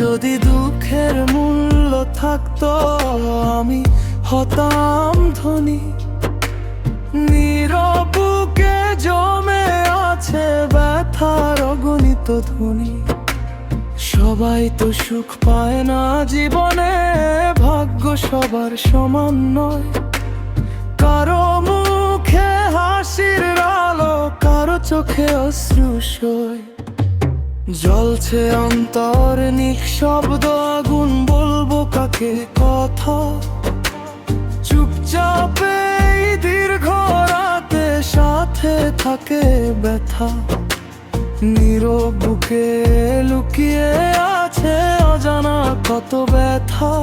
যদি দুঃখের মূল্য থাকতো আমি হতাম ধনী। নীরব বুকে জমে আছে ব্যথার অগণিত ধ্বনি। সবাই তো সুখ পায় না জীবনে, ভাগ্য সবার সমান নয়। কারো মুখে হাসির আলো, কারো চোখে অশ্রু সয়। জ্বলছে অন্তর নিঃশব্দ আগুন, বলবো কাকে কথা? চুপচাপ এই দীর্ঘ রাতে সাথে থাকে ব্যথা। নীরব বুকে লুকিয়ে আছে অজানা কত ব্যথা।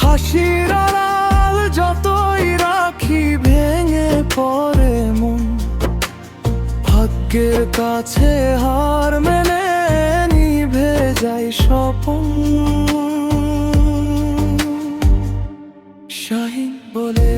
হাসির আড়াল যতই রাখি ভেঙে পড়ে মন। ভাগ্যের কাছে হার মেনে নিভে যায় স্বপন। শাহিন বলে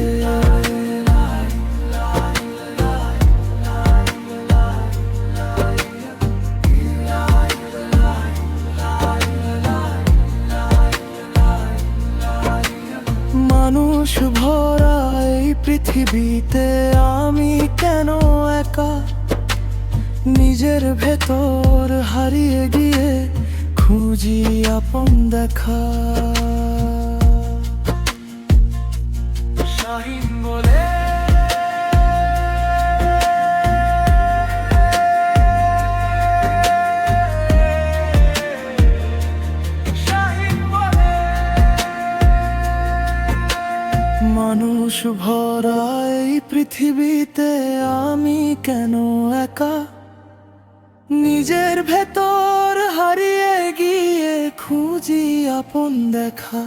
মানুষ ভরা এই পৃথিবীতে আমি কেন একা? নিজের ভেতর হারিয়ে গিয়ে খুঁজি আপন দেখা। শাহিন বলে মানুষ ভরা এই পৃথিবীতে আমি কেন একা? নিজের ভেতর হারিয়ে গিয়ে খুঁজি আপন দেখা।